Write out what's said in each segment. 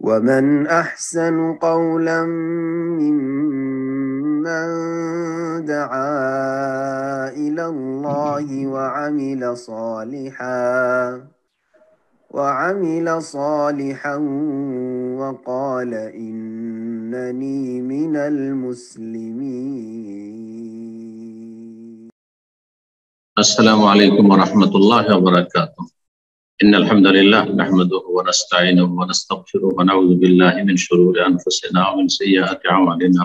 ومن أحسن قولا ممن دعا إلى الله وعمل صالحا وقال إنني من المسلمين. السلام عليكم ورحمة الله وبركاته. إن الحمد لله نحمده ونستعينه ونستغفره ونعوذ بالله من شرور أنفسنا ومن سيئات أعمالنا.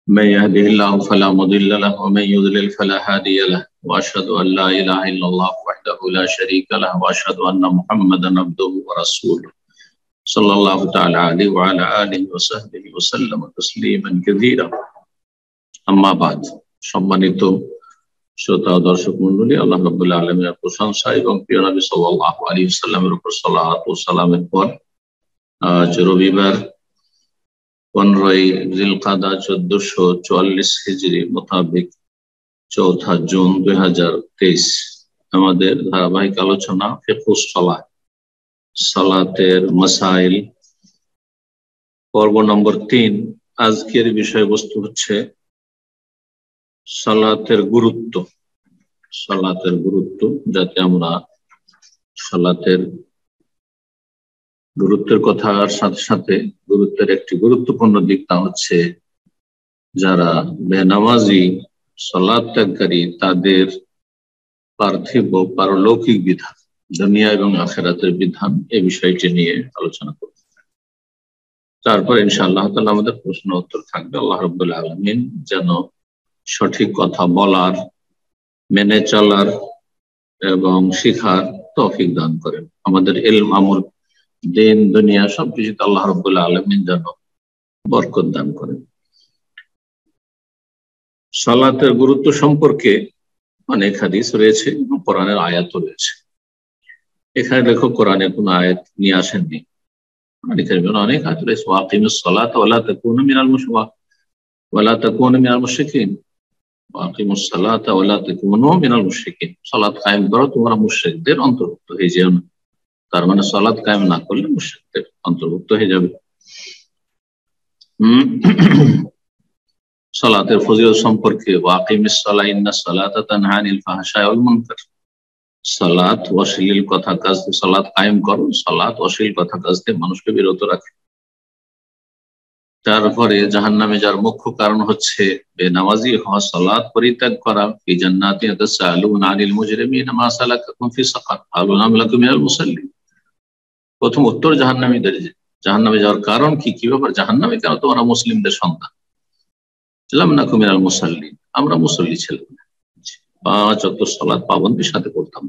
من يهده الله فلا مضل له ومن يضلل فلا هادي له، وأشهد أن لا إله إلا الله وحده لا شريك له، وأشهد أن محمدا عبده ورسوله صلى الله تعالى عليه وعلى آله وصحبه وسلم تسليما كثيرا। أما بعد, সম্মানিত শ্রোতা দর্শক মন্ডলী, আল্লাহ রাব্বুল আলামিনের প্রশংসা এবং প্রিয় নবী সাল্লাল্লাহু আলাইহি ওয়াসাল্লামের উপর সালাত ও সালামের পর আজ রবিবার 15ই জিলকাদা 1444 হিজরি মোতাবেক 4 জুন 2023 আমাদের ধারাবাহিক আলোচনা ফিকহুস সালাত, সালাতের মাসাইল, পর্ব নম্বর 3। আজকের বিষয়বস্তু হচ্ছে সালাতের গুরুত্ব। যাতে আমরা সালাতের গুরুত্বের কথার সাথে সাথে গুরুত্বের একটি গুরুত্বপূর্ণ দিক, তা হচ্ছে যারা বেনামাজি সালাত ত্যাগকারী তাদের পার্থিব পারলৌকিক বিধান, দুনিয়া এবং আখিরাতের বিধান, এই বিষয়টি নিয়ে আলোচনা করব। তারপর ইনশাআল্লাহ তাআলা আমাদের প্রশ্ন উত্তর থাকবে। আল্লাহ রাব্বুল আলামিন যেন সঠিক কথা বলার, মেনে চলার এবং শিখার তৌফিক দান করেন। আমাদের ইলম, আমল, দিন, দুনিয়া সবকিছুতে আল্লাহ রাব্বুল আলামিন যেন বরকত দান করেন। সালাতের গুরুত্ব সম্পর্কে অনেক হাদিস রয়েছে এবং কোরআনের আয়াতও রয়েছে। এখানে লেখক কোরআনের কোন আয়াত নিয়ে আসেননি, অনেক আয়াত রয়েছে। ওয়াকিমুস সালাত ওয়ালা তাকুনু মিনাল মুশরিকিন, ওয়াকিমুস সালাত ওয়ালা তাকুনু মিনাল মুশরিকিন, সালাত কায়েম করো, তোমরা মুশরিকদের অন্তর্ভুক্ত হয়ে যেও না। তার মানে সালাত কায়েম না করলে মুশরিকদের অন্তর্ভুক্ত হয়ে যাবে। সালাতের ফজিলত সম্পর্কে ওয়াকিমিস সালাত ইন্নাস সালাতা তানহা আনিল ফাহশাই ওয়াল মুনকার, সালাত অশ্লীল কথা কাজ, সালাত কায়েম করো, সালাত অশ্লীল কথা কাজ থেকে মানুষকে বিরত রাখে। তারপরে জাহান্নামে যার মুখ্য কারণ হচ্ছে বেনামাজি হওয়া, সালাত পরিত্যাগ করা। ফি জান্নাতিন ইয়াতাসাআলুনা আনিল মুজরিমিনা মা সালাকাকুম ফি সাকার ক্বালু লাম নাকু মিনাল মুসাল্লিন। প্রথম উত্তর জাহান্নামীদের, জাহান্নামে যাওয়ার কারণ কি, কি ব্যাপার, জাহান্নামে কেন তোমরা মুসলিমদের সন্তান? লাম নাকু মিনাল মুসাল্লিন, আমরা মুসল্লি ছিলাম না, 5 ওয়াক্ত সালাত পাবন্দির সাথে পড়তাম।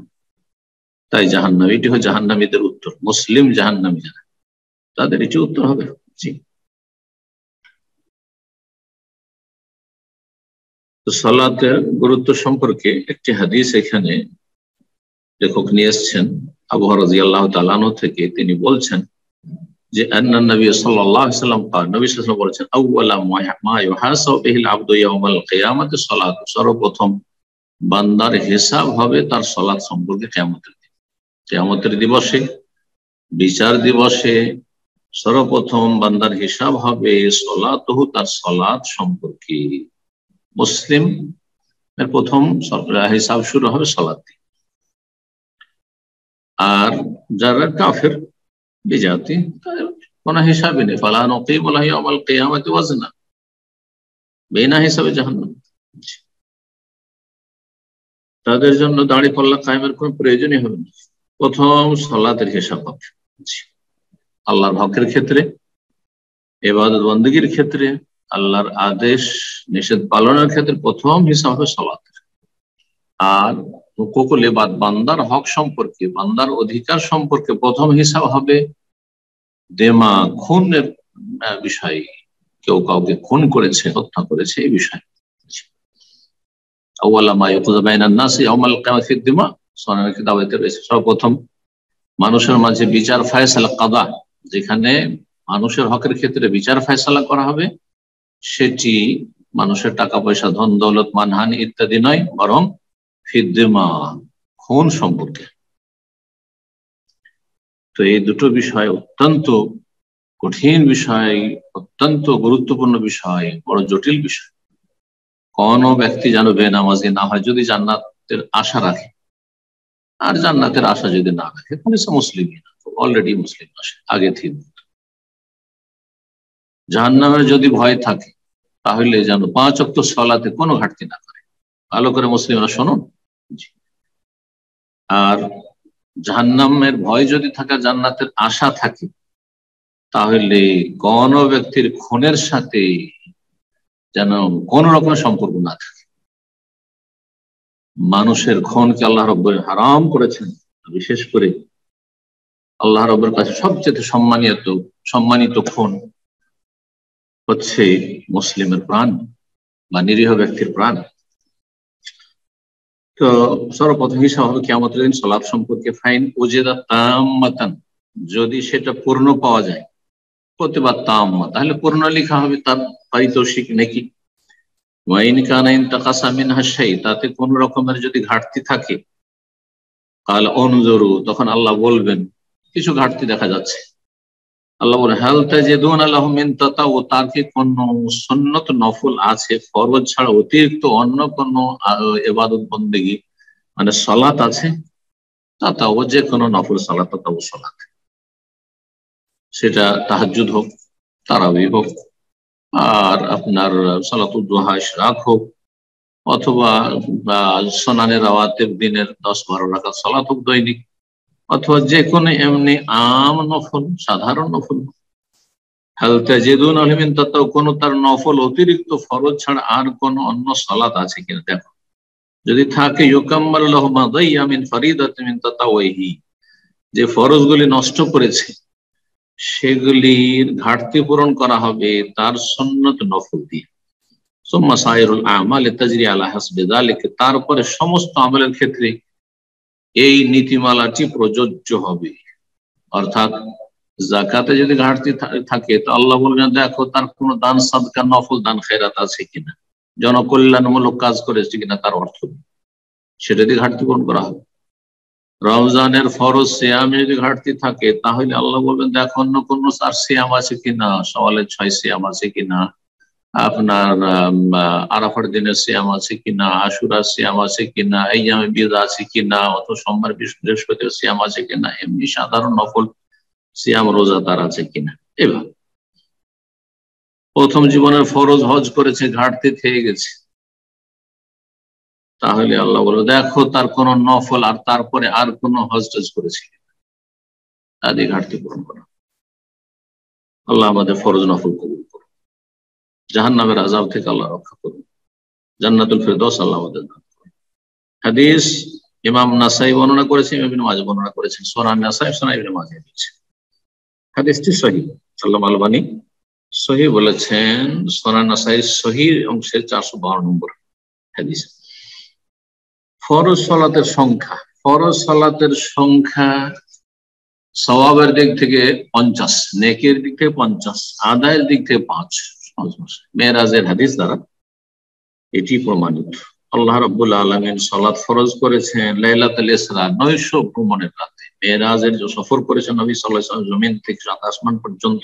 তাই জাহান্নামী, এটি হয় জাহান্নামীদের উত্তর। মুসলিম জাহান্নামী যারা, তাদের এটি উত্তর হবে। জি, সালাতের গুরুত্ব সম্পর্কে একটি হাদিস এখানে লেখক নিয়ে এসেছেন আবু হুরায়রা রাদিয়াল্লাহু তাআলা আনহু থেকে। তিনি বলছেন যে আন্নান নবী সাল্লাল্লাহু আলাইহি ওয়াসাল্লাম নবী সাল্লাল্লাহু আলাইহি ওয়াসাল্লাম বলেছেন, আউওয়ালা মা ইউহাসাবু বিহিল আবদু ইয়াউমাল কিয়ামাতি সালাত, সর্বপ্রথম বান্দার হিসাব হবে তার সালাত সম্পর্কে কিয়ামতের দিন। কিয়ামতের দিবসে, বিচার দিবসে সর্বপ্রথম বান্দার হিসাব হবে সালাতুহু, তার সালাত সম্পর্কে। মুসলিম এর প্রথম হিসাব শুরু হবে সালাত দিয়ে। আর যারা কাফের বিজাতি, কোন হিসাবে নেই। ফালা নুকিমু লাহু ইয়াউমাল কিয়ামাতি ওয়াজনা, বিনা হিসাবে জাহান্নাম। তাদের জন্য দাঁড়ি পাল্লা কায়েমের কোন প্রয়োজনই হবে না। প্রথম সালাতের হিসাব হবে। আল্লাহর হকের ক্ষেত্রে, ইবাদত বন্দেগীর ক্ষেত্রে, আল্লাহর আদেশ নিষেধ পালনের ক্ষেত্রে প্রথম হিসাব হবে সালাতের। আর হুকুকুল ইবাদ, বান্দার হক সম্পর্কে, বান্দার অধিকার সম্পর্কে প্রথম হিসাব হবে দেমা, খুনের বিষয়, কেউ কাউকে খুন করেছে, হত্যা করেছে, এই বিষয়। আউয়ালা মা ইউকযা বাইনান নাসি ইয়াউমাল কিয়ামাতি ফিদ দিমা, সুনানের কিতাবে রয়েছে সর্বপ্রথম মানুষের মাঝে বিচার ফয়সালা কাদা, যেখানে মানুষের হকের ক্ষেত্রে বিচার ফয়সালা করা হবে, সেটি মানুষের টাকা পয়সা, ধন দৌলত, মানহানি ইত্যাদি নয়, বরং ফিদ দিমা, খুন সম্পর্কে। তো এই দুটো বিষয় অত্যন্ত কঠিন বিষয়, অত্যন্ত গুরুত্বপূর্ণ বিষয়, বড় জটিল বিষয়। কোন ব্যক্তি যেন বেনামাজি না হয় যদি জান্নাতের আশা রাখে, আর জান্নাতের আশা যদি না রাখে তাহলে সে মুসলিমই না, অলরেডি মুসলিম আসে আগে থেকে। জাহান্নামের যদি ভয় থাকে তাহলে যেন 5 ওয়াক্ত সালাতে কোনো ঘাটতি না করে। ভালো করে মুসলিমরা শুনুন। আর জাহান্নামের ভয় যদি থাকে, জান্নাতের আশা থাকে, তাহলে কোন ব্যক্তির খুনের সাথে যেন কোন রকম সম্পর্ক না থাকে। মানুষের খুনকে আল্লাহ রাব্বুল হারাম করেছেন। বিশেষ করে আল্লাহ রাব্বুল কাছে সবচেয়ে সম্মানিত খুন হচ্ছে মুসলিমের প্রাণ বা নিরীহ ব্যক্তির প্রাণ। তো সর্বপ্রথম হিসাব হবে কিয়ামতের দিন সালাত সম্পর্কে ফাইন ওজেদা তাম্মাতান, যদি সেটা পূর্ণ পাওয়া যায়, প্রতিবাদ তাম্মা, তাহলে পূর্ণ লেখা হবে তার পারিতোষিক নেকি। ওয়াইন কানা ইনতাকাসা মিনহা শাই, তাতে কোন রকমের যদি ঘাটতি থাকে, কাল অনজরু, তখন আল্লাহ বলবেন কিছু ঘাটতি দেখা যাচ্ছে। আল্লাহ বলেন হাল তাজিদুনা লাহুম মিন তাতাউ, তার কি কোন সুন্নত নফল আছে, ফরজ ছাড়া অতিরিক্ত অন্য কোন ইবাদত বন্দেগী মানে সালাত আছে? তাতাউ, যে কোনো নফল সালাত, তাতাউ সালাত, সেটা তাহাজ্জুদ হোক, তারাবি হোক, আর আপনার সালাতুদ দুহা ইশরাক হোক, অথবা সুনানে রাওয়াতিব দিনের 10-12 রাকাত সালাত হোক দৈনিক, অথবা যে কোনো এমনি আম নফল, সাধারণ নফল। হাল তাজিদুনা লাহুম মিন তাতাউ, কোন তার নফল অতিরিক্ত ফরজ ছাড়া আর কোন অন্য সালাত আছে কিনা দেখো। যদি থাকে ইউকাম্মাল লাহু মা দাইয়া মিন ফারিদাতিন মিন তাতাওয়িহি, যে ফরজগুলি নষ্ট করেছে সেগুলির ঘাটতি পূরণ করা হবে তার সুন্নত নফল দিয়ে। সুম্মা সাইরুল আমাল তাজরি আলা হাসবি যালিকা, তারপরে সমস্ত আমলের ক্ষেত্রে এই নীতিমালাটি প্রযোজ্য হবে। অর্থাৎ যাকাতে যদি ঘাটতি থাকে তো আল্লাহ বলবেন দেখো তার কোনো দান সাদকা নফল দান খেরাত আছে কিনা, জনকল্যাণমূলক কাজ করেছে কিনা তার অর্থ, সেটা দিয়ে ঘাটতি পূরণ করা হবে। রমজানের ফরজ সিয়ামে যদি ঘাটতি থাকে তাহলে আল্লাহ বলবেন দেখো অন্য কোন আর সিয়াম আছে কিনা, সওয়ালের 6 সিয়াম আছে কিনা, আপনার আরাফার দিনের সিয়াম আছে কিনা, আশুরার সিয়াম আছে কিনা, আইয়ামে বিদ আছে কিনা, অথবা সোমবার বৃহস্পতির সিয়াম আছে কিনা, এমনি সাধারণ নফল সিয়াম রোজা তার আছে কিনা। এবার প্রথম জীবনের ফরজ হজ করেছে, ঘাটতি থেকে গেছে, তাহলে আল্লাহ বলবে দেখো তার কোন নফল আর তারপরে আর কোন হজ টজ করেছে তাদের ঘাটতি পূরণ করা। আল্লাহ আমাদের ফরজ নফল কবুল করুন, জাহান্নামের আযাব থেকে আল্লাহ রক্ষা করুন, জান্নাতুল ফেরদৌস আল্লাহ আমাদের দান করুন। হাদিস ইমাম নাসাই বর্ণনা করেছেন, ইমাম ইবনে মাজাহ বর্ণনা করেছেন, সুনান নাসাই, সুনান ইবনে মাজাহ দিয়েছে। হাদিসটি সহিহ, আল্লামা আলবানী সহিহ বলেছেন। সুনান নাসাই সহিহ অংশের 452 নম্বর হাদিস। ফরজ সালাতের সংখ্যা সওয়াবের দিক থেকে 50, নেকের দিক থেকে 50, আদায়ের দিক থেকে 5। মেরাজের হাদিস দ্বারা এটি প্রমাণিত। আল্লাহ রাব্বুল আলামিন সালাত ফরজ করেছেন লাইলাতুল ইসরা, নৈশ ভ্রমণের রাতে। মেরাজের যে সফর করেছেন নবী সাল্লাল্লাহু আলাইহি ওয়াসাল্লাম জমিন থেকে সাত আসমান পর্যন্ত,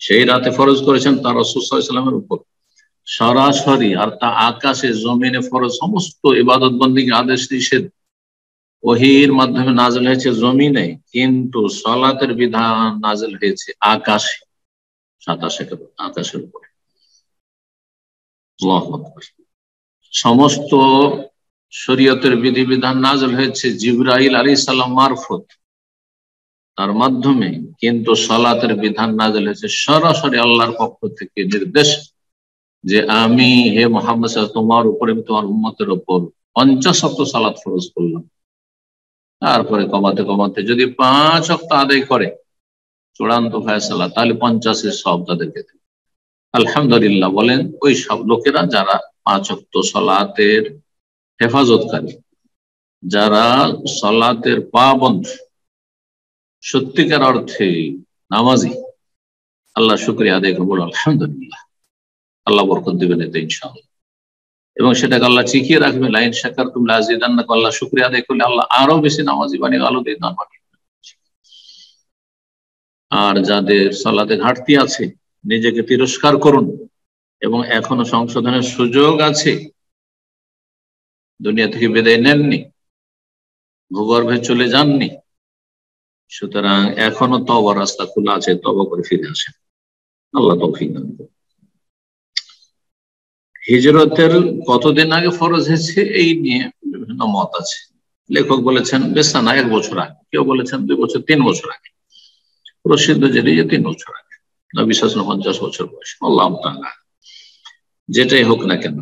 সেই রাতে ফরজ করেছেন তার রাসূল সাল্লাল্লাহু আলাইহি ওয়াসাল্লামের উপর সরাসরি। আর তা আকাশে জমিনে ফরজ সমস্ত ইবাদত বন্দেগী আদেশ নিষেধ ওহীর মাধ্যমে নাযিল হয়েছে জমিনে, কিন্তু সালাতের বিধান নাযিল হয়েছে আকাশে, আকাশের উপরে। আল্লাহু আকবার। সমস্ত শরীয়তের বিধিবিধান নাযিল হয়েছে জিবরাইল আলাইহিস সালাম মারফত, তার মাধ্যমে, কিন্তু সালাতের বিধান নাযিল হয়েছে সরাসরি আল্লাহর পক্ষ থেকে নির্দেশ যে আমি হে মুহাম্মদ সাল্লাল্লাহু আলাইহি ওয়াসাল্লাম তোমার উপরে, তোমার উম্মতের উপর 50 ওয়াক্ত সালাত ফরজ করলাম। তারপরে কমাতে কমাতে যদি 5 ওয়াক্ত আদায় করে চূড়ান্ত ফয়সালা, তাহলে 50-এর সব তাদেরকে দেবে। আলহামদুলিল্লাহ বলেন ওই সব লোকেরা যারা 5 ওয়াক্ত সালাতের হেফাজতকারী, যারা সালাতের পাবন্দ, সত্যিকার অর্থে নামাজি। আল্লাহ শুকরিয়া আদায় করবো, আলহামদুলিল্লাহ। আল্লাহ বরকত দিবেন এতে ইনশাআল্লাহ, এবং সেটাকে আল্লাহ শিখিয়ে রাখবে। লাইন শাকারতুম লাযিদান্নাকুম, আল্লাহ শুকরিয়া আদায় করলে আল্লাহ আরো বেশি নামাজি বানিয়ে, আলো দিয়ে দান বানিয়ে। আর যাদের সালাতে ঘাটতি আছে নিজেকে তিরস্কার করুন, এবং এখনো সংশোধনের সুযোগ আছে, দুনিয়া থেকে বিদায় নেননি, ভূগর্ভে চলে যাননি, সুতরাং এখনো তওবার রাস্তা খোলা আছে, তওবা করে ফিরে আসেন। আল্লাহ তৌফিক দান করুন। হিজরতের কতদিন আগে ফরজ হয়েছে এই নিয়ে বিভিন্ন মত আছে। লেখক বলেছেন বেশ না 1 বছর আগে, কেউ বলেছেন 2 বছর 3 বছর আগে, প্রসিদ্ধ যেটি 3 বছর আগে, নবী সাল্লাল্লাহু আলাইহি ওয়াসাল্লাম 50 বছর বয়স। আল্লাহু তাআলা যেটাই হোক না কেন,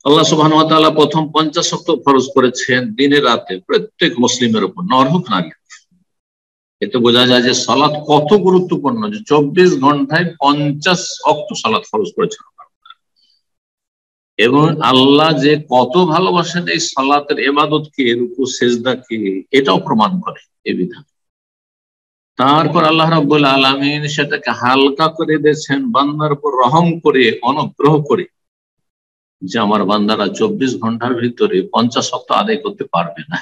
আল্লাহ সুবহানাহু ওয়া তাআলা প্রথম 50 ওয়াক্ত ফরজ করেছেন দিনে রাতে প্রত্যেক মুসলিমের উপর, নর হোক নারী। এতে বোঝা যায় যে সালাত কত গুরুত্বপূর্ণ, যে 24 ঘন্টায় 50 ওয়াক্ত সালাত ফরজ করেছেন, এবং আল্লাহ যে কত ভালোবাসেন এই সালাতের ইবাদতকে, রুকু সেজদাকে, এটাও প্রমাণ করে এই বিধান। তারপর আল্লাহ রাব্বুল আলামিন সেটাকে হালকা করে দিয়েছেন, বান্দার উপর রহম করে, অনুগ্রহ করে, যে আমার বান্দারা 24 ঘন্টার ভিতরে 50 ওয়াক্ত আদায় করতে পারবে না।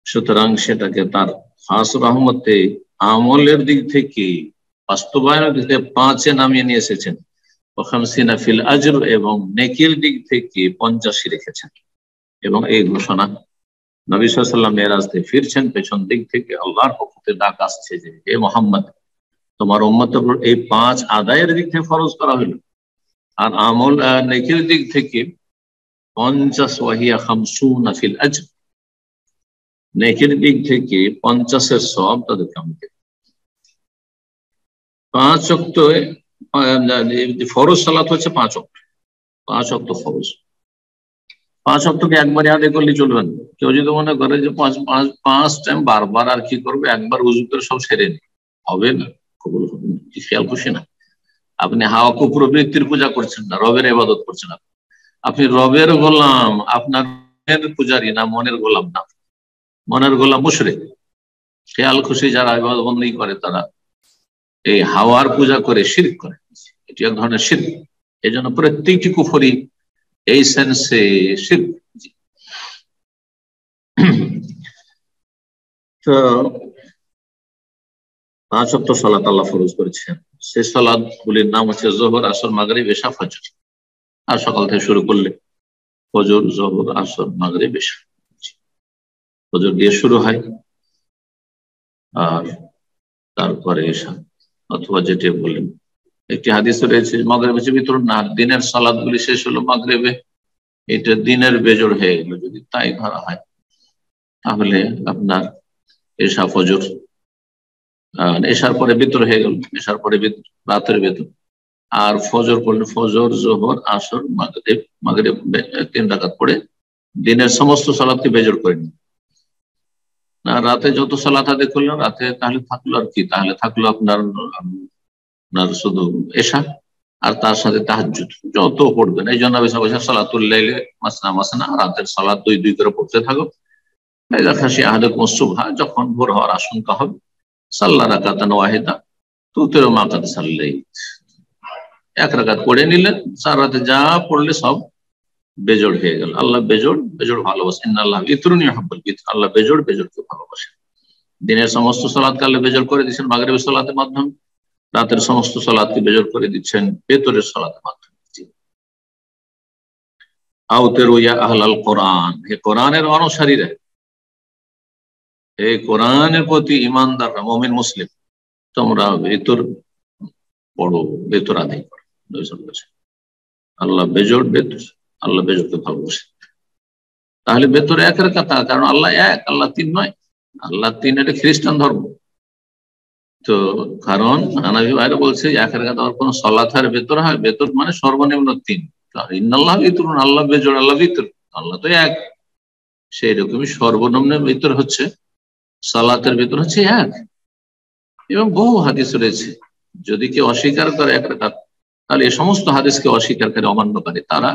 সুতরাং সেটাকে তার খাস রহমতে আমলের দিক থেকে, বাস্তবায়নের দিক থেকে 5-এ নামিয়ে নিয়ে এসেছেন, ওয়াখামসিনা ফিল আজর, এবং নেকির দিক থেকে 85 রেখেছেন। এবং এই ঘোষণা নবী সাল্লাল্লাহু আলাইহি ওয়াসাল্লাম মেরাজ থেকে ফিরছেন, পেছন দিক থেকে আল্লাহর পক্ষ থেকে ডাক আসছে যে হে মুহাম্মদ, তোমার উম্মতের উপর এই 5 আদায়ের দিক থেকে ফরজ করা হলো, আর আমল নেকির দিক থেকে 50 ওয়াহিয়া 50 ফিল আজর, নেকির দিক থেকে 50-এর সওয়াব তাদেরকে আমি দেব। 5 ওয়াক্ত ফরজ সালাত হচ্ছে 5 ওয়াক্ত, 5 ওয়াক্ত ফরজ। 5 ওয়াক্তকে একবারে আদায় করলে চলবে না। কেউ যদি মনে করে যে 5 টাইম বারবার আর কি করবে, একবার উযু করে সব সেরে নি, হবে না, কবুল হবে না, খেয়াল খুশি না। আপনি হাওয়া কুপ্রবৃত্তির পূজা করছেন না, রবের ইবাদত করছেন। আপনি রবের গোলাম, আপনার পূজারী না, মনের গোলাম না, মনের গোলাম মুশরিক। খেয়াল খুশি যারা ইবাদত বন্দী করে তারা এই হাওয়ার পূজা করে শিরক করে, এটি এক ধরনের শিরক। এই জন্য প্রত্যেকটি কুফরি এই সেন্সে শিরক। তো 5 ওয়াক্ত সালাত আল্লাহ ফরজ করেছেন। সেই সালাত গুলির নাম হচ্ছে যোহর, আসর, মাগরিব, এশা, ফজর। আর সকাল থেকে শুরু করলে ফজর, যোহর, আসর, মাগরিব, এশা। ফজর দিয়ে শুরু হয়, আর তারপরে এশা, অথবা যেটি বললেন। একটি হাদিস রয়েছে মাগরিব হচ্ছে বিতরণ না, দিনের সালাত গুলি শেষ হলো মাগরিবে, এটা দিনের বেজোড় হয়ে গেল। যদি তাই ধরা হয় তাহলে আপনার এশা, ফজর, এশার পরে বিতর হয়ে গেল, এশার পরে রাতের বেতন। আর ফজর পড়লে ফজর, যোহর, আসর, মাগরিব, মাগরিব 3 রাকাত পড়ে দিনের সমস্ত সালাতকে বেজোড় করে নিন। না রাতে যত সালাত আদায় করলেন রাতে, তাহলে থাকলো আর কি, তাহলে থাকলো আপনার শুধু এশা, আর তার সাথে তাহাজ্জুদ যত পড়বেন। এই জন্য সালাতুল লাইলে মাসনা মাসনা, রাতের সালাত 2-2 করে পড়তে থাকো। যখন ভোর হওয়ার আশঙ্কা হবে, সাল্লা রাকাতান ওয়াহিদা তুতিরু মা কাদ সাল্লাইত, 1 রাকাত পড়ে নিলেন, সারা রাতে যা পড়লে সব বেজোড় হয়ে গেল। আল্লাহ বেজোড় ভালোবাসেন। ইন্নাল্লাহ ইতরুন ইউহিব্বুল ইতর, আল্লাহ বেজোড়কে ভালোবাসেন। দিনের সমস্ত সালাতকে আল্লাহ বেজোড় করে দিচ্ছেন মাগরিবের সালাতের মাধ্যমে, রাতের সমস্ত সালাতকে বেজোড় করে দিচ্ছেন বেতরের সালাতের মাধ্যমে। আউতিরু ইয়া আহলাল কোরআন, হে কোরআনের অনুসারীরা, এই কোরআনের প্রতি ইমানদাররা, মুমিন মুসলিম, তোমরা বেতর পড়ো, বেতর আদায় করো। আল্লাহ বেজোড়, আল্লাহ বেজোড়কে ভালোবাসেন। তাহলে বেতরে 1 রাকাত, কারণ আল্লাহ 1, আল্লাহ 3 নয়। আল্লাহ 3 এটা খ্রিস্টান ধর্ম। তো কারণ হানাফি ভাইরা বলছে 1 রাকাত আর কোন সালাতের বেতর হয়, বেতর মানে সর্বনিম্ন 3। ইন্নাল্লাহ ইতরুন, আল্লাহ বেজোড়, আল্লাহ বিতর, আল্লাহ তো 1। সেই রকমই সর্বনিম্ন ভিতর হচ্ছে সালাতের ভিতর হচ্ছে 1। এবং বহু হাদিস রয়েছে, যদি কেউ অস্বীকার করে 1 রাকাত, তাহলে এই সমস্ত হাদিসকে অস্বীকারী, অমান্যকারী, তারা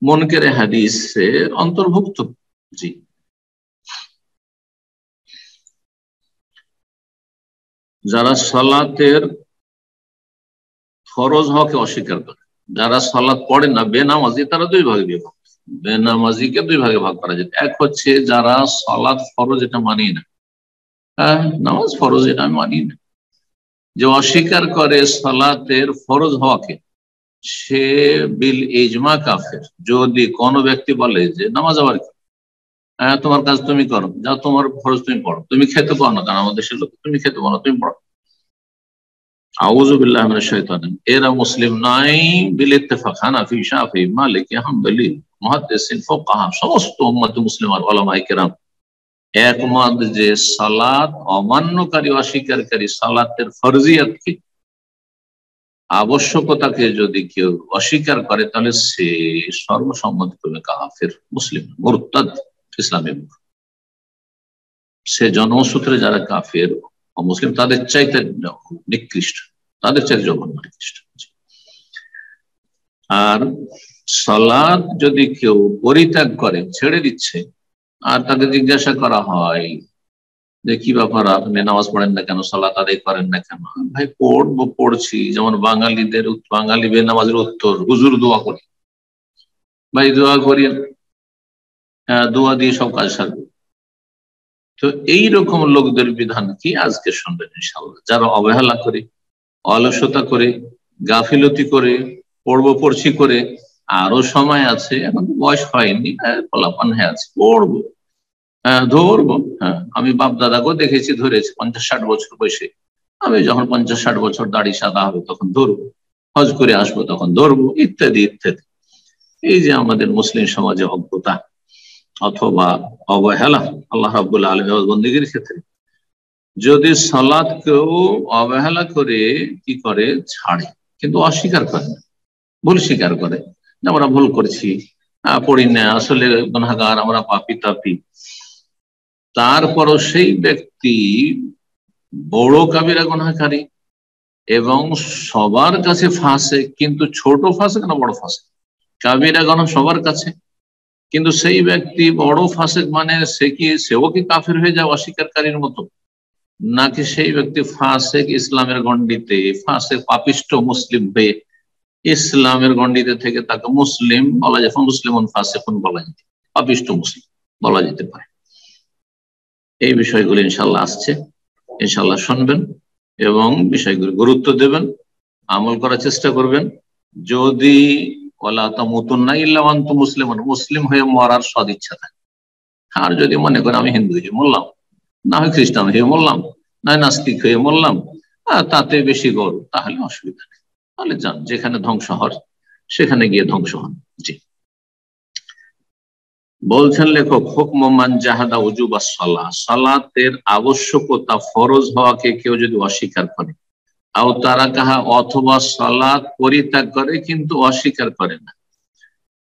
মুনকারে হাদিসের অন্তর্ভুক্ত। জি, যারা সালাতের ফরজ হওয়াকে অস্বীকার করে, যারা সালাত পড়ে না, বেনামাজি, তারা 2 ভাগে বিভক্ত। বেনামাজিকে 2 ভাগে ভাগ করা যায়। এক হচ্ছে যারা সালাত ফরজ এটা মানি না, নামাজ ফরজ এটা আমি মানি না। যে অস্বীকার করে সালাতের ফরজ হওয়াকে সে বিল ইজমা কাফের। যদি কোনো ব্যক্তি বলে যে নামাজ আবার কি, তোমার কাজ তুমি করো, যা তোমার ফরজ তুমি পড়ো, তুমি খেতে পারো না, কারণ আমাদের দেশের লোক তুমি খেতে পারো না, তুমি পড়ো, আউযু বিল্লাহি মিনাশ শাইতানির। এরা মুসলিম নাই বিল ইত্তেফাক। হানাফি, শাফিঈ, মালিকি, হাম্বলি, মুহাদ্দিসিন, ফুকাহা সমস্ত উম্মত মুসলিমার উলামায়ে কেরাম একমত যে সালাত অমান্যকারী, অস্বীকারী সালাতের ফরজিয়াতকে, আবশ্যকতাকে যদি কেউ অস্বীকার করে তাহলে সে সর্বসম্মতিক্রমে কাফের, মুসলিম, মুরতাদ, ইসলামে। সে জন্মসূত্রে যারা কাফের অমুসলিম তাদের চাইতে নিকৃষ্ট, তাদের চাইতে জঘন্য নিকৃষ্ট। আর সালাত যদি কেউ পরিত্যাগ করে, ছেড়ে দিচ্ছে, আর তাকে জিজ্ঞাসা করা হয় যে কি ব্যাপার, আপনি নামাজ পড়েন না কেন, সালাত আদায় করেন না কেন? ভাই পড়বো, পড়ছি। যেমন বাঙালি বেনামাজের উত্তর, হুজুর দোয়া করি। ভাই দোয়া করি, দোয়া দিয়ে সব কাজ সারবে। তো এইরকম লোকদের বিধান কি আজকে শুনবেন ইনশাআল্লাহ। যারা অবহেলা করে, অলসতা করে, গাফিলতি করে, পড়ছি করে, আরো সময় আছে, এখন তো বয়স হয়নি, পোলাপান হয়ে আছে, পড়বো, ধরবো। আমি বাপ দাদাকেও দেখেছি ধরেছি 50-60 বছর বয়সে। আমি যখন 50-60 বছর দাড়ি সাদা হবে তখন ধরবো, হজ করে আসবো তখন ধরবো, ইত্যাদি ইত্যাদি। এই যে আমাদের মুসলিম সমাজে অজ্ঞতা অথবা অবহেলা আল্লাহ রাব্বুল আলামিনের বন্দেগীর ক্ষেত্রে, যদি সালাতকেও অবহেলা করে কি করে ছাড়ে, কিন্তু অস্বীকার করে না, ভুল স্বীকার করে, আমরা ভুল করছি, পড়ি না, আসলে গুনাহগার, আমরা পাপী তাপী, তারপরও সেই ব্যক্তি বড় কাবিরা গুনাহকারী এবং সবার কাছে ফাসেক, কিন্তু ছোট ফাসেক না বড় ফাসেক? কাবিরা গুনাহ সবার কাছে, কিন্তু সেই ব্যক্তি বড় ফাসেক, মানে সেও কি কাফের হয়ে যায় অস্বীকারীর মতো, নাকি সেই ব্যক্তি ফাসেক ইসলামের গণ্ডিতে, ফাসেক পাপিষ্ট মুসলিম হয়ে ইসলামের গণ্ডিতে থেকে তাকে মুসলিম বলা যায়, মুসলিমুন ফাসিকুন বলা যেতে, পাপিষ্ট মুসলিম বলা যেতে পারে? এই বিষয়গুলো ইনশাল্লাহ আসছে, ইনশাল্লাহ শুনবেন এবং বিষয়গুলো গুরুত্ব দেবেন, আমল করার চেষ্টা করবেন। যদি ওয়ালা তামুতুন্না ইল্লা ওয়া আনতুম মুসলিমুন, মুসলিম হয়ে মরার সদিচ্ছা থাকে, আর যদি মনে করেন আমি হিন্দু হয়ে মরলাম, না হয় খ্রিস্টান হয়ে মরলাম, না নাস্তিক হয়ে মরলাম, তাতে বেশি গর্ব, তাহলে অসুবিধা নেই, তাহলে যান, যেখানে ধ্বংস হওয়ার সেখানে গিয়ে ধ্বংস হন। জি, বলছেন লেখক, হুকম মান জাহাদা উজুবাস সালাহ, সালাতের আবশ্যকতা, ফরজ হওয়াকে কেউ যদি অস্বীকার করে, আও তারা কাহা, অথবা সালাত পরিত্যাগ করে কিন্তু অস্বীকার করে না,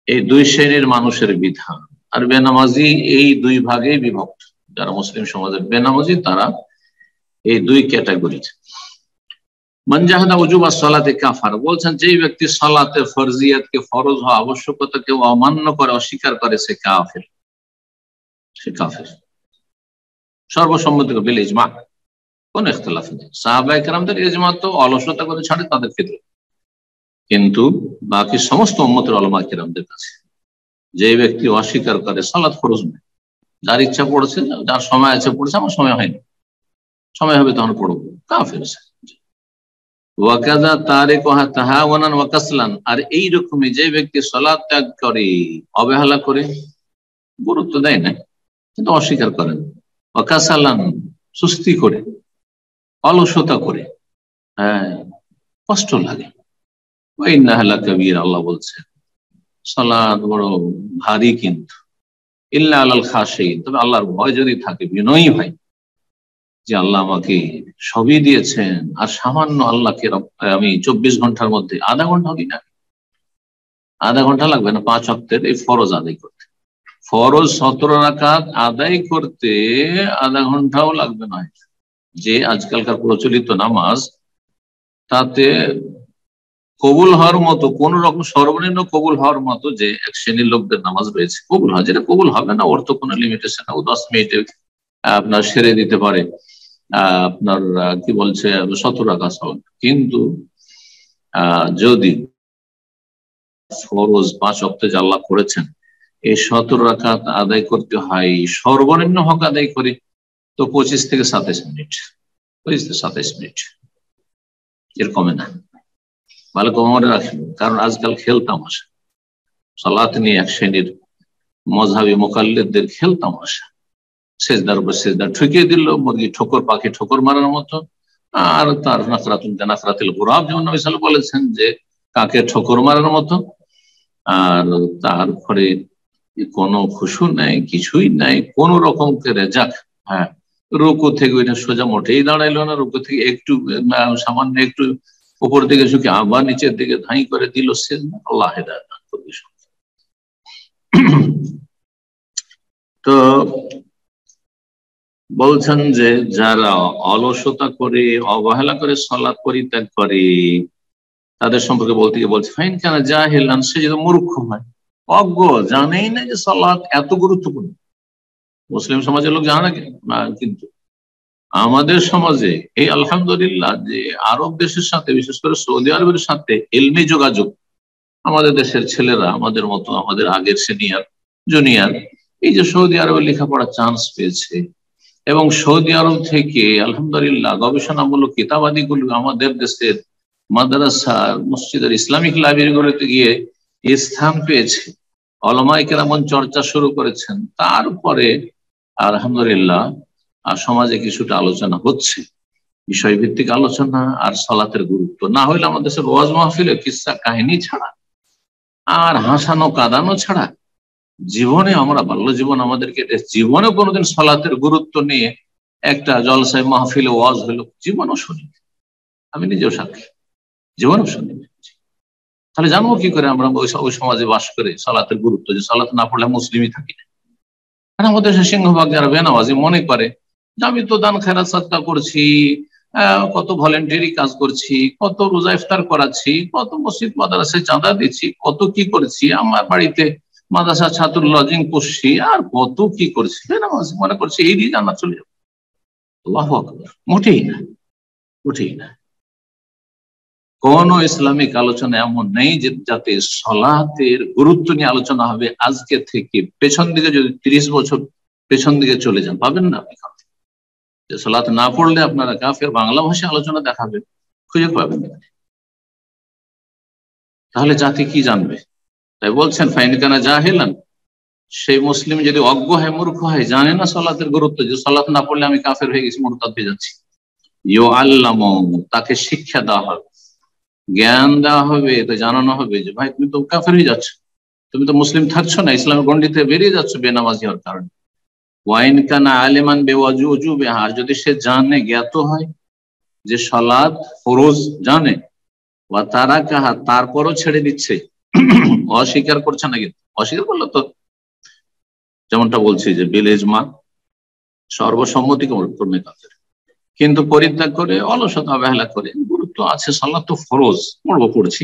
এই দুই শ্রেণীর মানুষের বিধান। আর বেনামাজি এই দুই ভাগেই বিভক্ত, যারা মুসলিম সমাজের বেনামাজি তারা এই দুই ক্যাটাগরি। মান জাহাদা উজুবাস সালাতে কাফার, বলছেন যেই ব্যক্তি সালাতে ফরজিয়াতকে, ফরজ হওয়া আবশ্যকতাকে অমান্য করে, অস্বীকার করে, সে কাফের, সে কাফের সর্বসম্মতি বিল ইজমা, কোন ইখতিলাফ নেই। সাহাবায়ে কেরামদের ইজমা তো অলসতা করে ছাড়ে তাদের ক্ষেত্রে, কিন্তু বাকি সমস্ত উম্মতের উলামা কেরামদের কাছে যে ব্যক্তি অস্বীকার করে সালাত ফরজ নয়, যার ইচ্ছা পড়ছে, যার সময় আছে পড়ছে, আমার সময় হয়নি, সময় হবে তখন পড়বো, কাফের। ওয়াকাযা তারিকুহা তাহাওয়ানান ওয়া কাসলান, আর এইরকমই যে ব্যক্তি সালাত ত্যাগ করে, অবহেলা করে, গুরুত্ব দেয় না, কিন্তু অস্বীকার করেন, ওয়া কাসালান, সুস্তি করে, অলসতা করে, কষ্ট লাগে, ওয়া ইন্নাহা লাকাবীরা, আল্লাহ বলছেন সালাত বড় ভারী, কিন্তু ইল্লা আলাল খাশিঈন, তবে আল্লাহর ভয় যদি থাকে, বিনয়ী ভাই, যে আল্লাহ আমাকে সবই দিয়েছেন, আর সামান্য আল্লাহকে আমি 24 ঘন্টার মধ্যে আধা ঘন্টা হই না, আধা ঘন্টা লাগবে না 5 ওয়াক্তের এই ফরজ আদায় করতে, ফরজ 17 রাকাত আদায় করতে আধা ঘন্টাও লাগবে না। যে আজকালকার প্রচলিত নামাজ, তাতে কবুল হওয়ার মতো, কোন রকম সর্বনিম্ন কবুল হওয়ার মতো যে এক শ্রেণীর লোকদের নামাজ রয়েছে, কবুল হয়, যেটা কবুল হবে না ওর তো কোনো লিমিটেশন না, ও 10 মিনিটে আপনার সেরে দিতে পারে, আপনার কি বলছে 17 রাকাত, কিন্তু যদি ফরজ 5 ওয়াক্তে যে আল্লাহ করেছেন, এই 17 রাকাত আদায় করতে হয় সর্বনিম্ন হক আদায় করে, তো 25 থেকে 27 মিনিট, 25 থেকে 27 মিনিট, এর কমে না। ভালো কম মনে রাখেন, কারণ আজকাল খেল তামাশা, সালাত নিয়ে এক শ্রেণীর মযহাবী মুকাল্লিদদের খেল তামাশা, সেজদার উপর সেজদা ঠুকিয়ে দিল, মুরগি ঠোকর পাখি ঠোকর মারার মতো। আর তার নাকরাতুল গুরাব, যেমন নবী সাল্লাল্লাহু আলাইহি ওয়াসাল্লাম বলেছেন যে কাকে ঠোকর মারার মতো। আর তারপরে কোনো খুশু নাই, কিছুই নাই, কোন রকম করে যাক, হ্যাঁ রুকু থেকে ওইটা সোজা মোটেই দাঁড়াইলো না, রুকু থেকে একটু সামান্য একটু উপর দিকে ঝুঁকে আবার নিচের দিকে ধাই করে দিল, সেজদা। আল্লাহ হেদায়েত দান করুন। তো বলছেন যে যারা অলসতা করে, অবহেলা করে সালাত পরিত্যাগ করে, তাদের সম্পর্কে বলতে গিয়ে বলছে ফাইন কেন জাহিলান, সে যদি মূর্খ হয়, অজ্ঞ, জানেই না যে সালাত এত গুরুত্বপূর্ণ। মুসলিম সমাজের লোক জানে না, কিন্তু আমাদের সমাজে এই আলহামদুলিল্লাহ যে আরব দেশের সাথে, বিশেষ করে সৌদি আরবের সাথে এলমি যোগাযোগ, আমাদের দেশের ছেলেরা, আমাদের মতো, আমাদের আগের সিনিয়র জুনিয়র, এই যে সৌদি আরবে লেখাপড়ার চান্স পেয়েছে, এবং সৌদি আরব থেকে আলহামদুলিল্লাহ গবেষণামূলক কিতাবাদিগুলো আমাদের দেশের মাদ্রাসা, মসজিদের, ইসলামিক লাইব্রেরিগুলোতে গিয়ে স্থান পেয়েছে, ওলামায়ে কেরাম চর্চা শুরু করেছেন। তারপরে আলহামদুলিল্লাহ সমাজে কিছুটা আলোচনা হচ্ছে, বিষয়ভিত্তিক আলোচনা, আর সালাতের গুরুত্ব। না হইলে আমাদের দেশের ওয়াজ মাহফিলে কিসসা কাহিনী ছাড়া আর হাসানো কাঁদানো ছাড়া জীবনে, আমরা বাল্য জীবন আমাদেরকে জীবনে কোনোদিন সালাতের গুরুত্ব নিয়ে একটা জলসায় মাহফিলে ওয়াজ হলো জীবনও শুনিনি, আমি নিজেও সাক্ষী, জীবনও শুনিনি। তাহলে জানবো কি করে আমরা ওই সমাজে বাস করে সালাতের গুরুত্ব, যে সালাত না পড়লে মুসলিমই থাকি না। আর আমাদের সিংহভাগ যারা বেনামাজি মনে করে যে আমি তো দান খেরাত সাদকা করছি, কত ভলেন্টারি কাজ করছি, কত রোজা ইফতার করাচ্ছি, কত মসজিদ মাদ্রাসায় চাঁদা দিচ্ছি, কত কি করছি, আমার বাড়িতে মাদ্রাসা ছাত্র লজিং করছি, আর কত কি করছি, বেনামাজি মনে করছি এই দিয়ে জান্নাত চলে যাবে। আল্লাহু আকবার। মোটেই না, মোটেই না। কোন ইসলামিক আলোচনা এমন নেই যে যাতে সালাতের গুরুত্ব নিয়ে আলোচনা হবে। আজকে থেকে পেছন দিকে যদি 30 বছর পেছন দিকে চলে যান, পাবেন না আপনি যে সালাত না পড়লে আপনারা কাফের, বাংলা ভাষায় আলোচনা দেখাবেন, খুঁজে পাবেন না। তাহলে জাতি কি জানবে? তাই বলছেন ফাইন কানা জাহিলান, সেই মুসলিম যদি অজ্ঞ হয়, মূর্খ হয়, জানে না সালাতের গুরুত্ব, যে সালাত না পড়লে আমি কাফের হয়ে গেছি, মুরতাদ হয়ে যাচ্ছি, ইউআল্লামু, তাকে শিক্ষা দেওয়া হবে, জ্ঞান দেওয়া হবে, তো জানানো হবে যে ভাই তুমি তো কাফের হয়ে যাচ্ছ, তুমি তো মুসলিম থাকছো না, ইসলামের গণ্ডি থেকে বেরিয়ে যাচ্ছ বেনামাজি হওয়ার কারণে। ওয়াইন কানা আলিমান বিওয়াজুবিহা, আর যদি সে জানে, জ্ঞাত হয় যে সালাত ফরজ জানে, ওয়া তারাকাহা, তারপরও ছেড়ে দিচ্ছে, অস্বীকার করছে না, কিন্তু অস্বীকার করলে তো যেমনটা বলছি যে বিল ইজমা, সর্বসম্মতি ক্রমে কাফের, কিন্তু পরিত্যাগ করে, অলসতা অবহেলা করে, গুরুত্ব আছে, সালাত তো ফরজ, পড়ছি,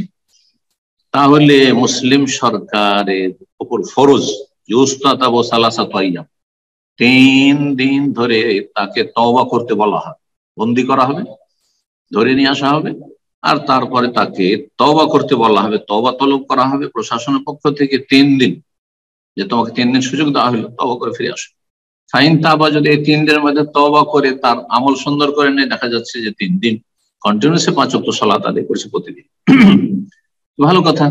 তাহলে মুসলিম সরকারের উপর ফরজ 3 দিন ধরে তাকে তওবা করতে বলা হবে, বন্দি করা হবে, ধরে নিয়ে আসা হবে, আর তারপরে তাকে তওবা করতে বলা হবে, তওবা তলব করা হবে প্রশাসনের পক্ষ থেকে 3 দিন, যে তোমাকে 3 দিন সুযোগ দেওয়া হলো, তওবা করে ফিরে আসো। ফাইন তাবা, যদি এই 3 দিনের মধ্যে তওবা করে তার আমল সুন্দর করে নেয়, দেখা যাচ্ছে যে 3 দিন কন্টিনিউসে 5 ওয়াক্ত সালাত আদায় করছে প্রতিদিন, ভালো কথা।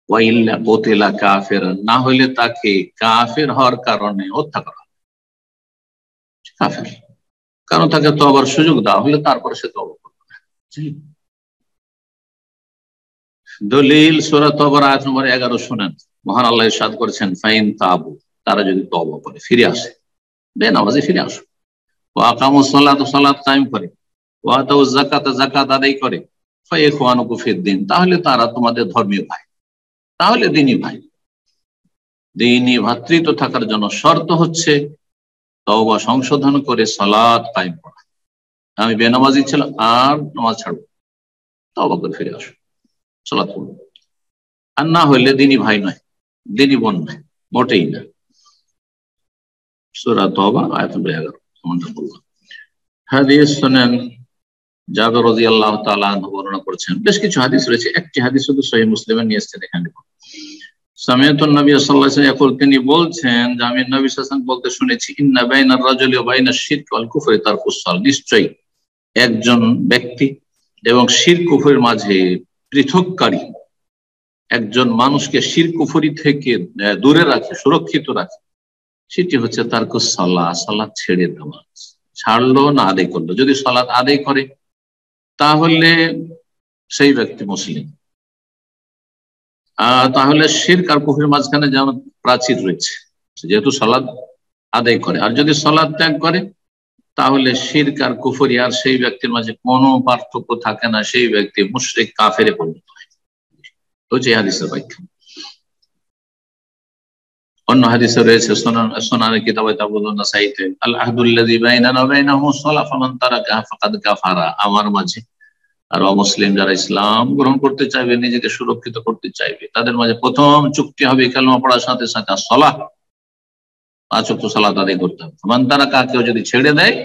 ওয়াইল্লা কোতেলা কাফের, না হইলে তাকে কাফের হওয়ার কারণে হত্যা করা হবে, কাফের, কারণ তাকে তওবার সুযোগ দেওয়া হলে তারপরে সে তওবা করবে। দলিল সূরা তওবার আয়াত নম্বর 11 শুনেন, মহান আল্লাহ ইরশাদ করেছেন ফাইন তাবু, তারা যদি তওবা করে ফিরে আসে, বেনামাজি ফিরে আসো, ওয়া আকামুস সালাত, সালাত কায়েম করে, ওয়া আতাউজ যাকাত, যাকাত আদায় করে, ফাইখওয়ানুকুম ফিদ্দিন, তাহলে তারা তোমাদের ধর্মীয় ভাই, তাহলে দিনী ভাই। দিনী ভাতৃত্ব থাকার জন্য শর্ত হচ্ছে তওবা সংশোধন করে সালাত কায়েম করা। আমি বেনামাজি ছিলাম, আর নামাজ ছাড়বো, তওবা করে ফিরে আসো, সালাত পড়বো। আর না হইলে দিনী ভাই নয়, দিনী বোন নয়, মোটেই না। সূরা তওবা আয়াত নম্বর 11, যেমনটা বললাম। হাদিস শুনেন, জাবের রাদিয়াল্লাহু তাআলা আনহু বর্ণনা করেছেন, বেশ কিছু হাদিস রয়েছে, একটি হাদিস শুধু সহিহ মুসলিমে নিয়ে এসেছেন এখানে। সামিয়াতুন নবী সাল্লাল্লাহু আলাইহি ওয়াসাল্লাম তিনি বলছেন যে আমি নবী সাল্লাল্লাহু আলাইহি ওয়াসাল্লাম বলতে শুনেছি, ইন্না বাইনার রাজুলি ওয়া বাইনাশ শিরক ওয়াল কুফরি তারকুস সালাত, নিশ্চয়ই একজন ব্যক্তি এবং শিরক কুফরের মাঝে পৃথককারী, একজন মানুষকে শিরক কুফরি থেকে দূরে রাখে, সুরক্ষিত রাখে, সেটি হচ্ছে তারকুস সালাত, সালাত ছেড়ে দেওয়া। ছাড়লো না আদায় করলো, যদি সালাত আদায় করে তাহলে সেই ব্যক্তি মুসলিম। তাহলে শিরক আর কুফরের মাঝখানে যেমন প্রাচীর রয়েছে, যেহেতু সালাত আদায় করে, আর যদি সালাত ত্যাগ করে তাহলে শিরক আর কুফরি আর সেই ব্যক্তির মাঝে কোনো পার্থক্য থাকে না, সেই ব্যক্তি মুশরিক কাফেরে পরিণত হয়। তো যে হাদিসের ব্যাখ্যা। অন্য হাদিসে রয়েছে সুনান কিতাবে তাবুন নাসাইতে, আল আহদুল্লাযী বাইনানা ওয়া বাইনাহুমুস সালাহ ফামান তারাকাহা ফাকাদ কাফারা, আমার মাঝে আর অমুসলিম যারা ইসলাম গ্রহণ করতে চাইবে, নিজেকে সুরক্ষিত করতে চাইবে, তাদের মাঝে প্রথম চুক্তি হবে কালেমা পড়ার সাথে সাথে সালাহ, 5 ওয়াক্ত সালাত আদায় করতে হবে। ফামান তারাকাহা, কেউ যদি ছেড়ে দেয়,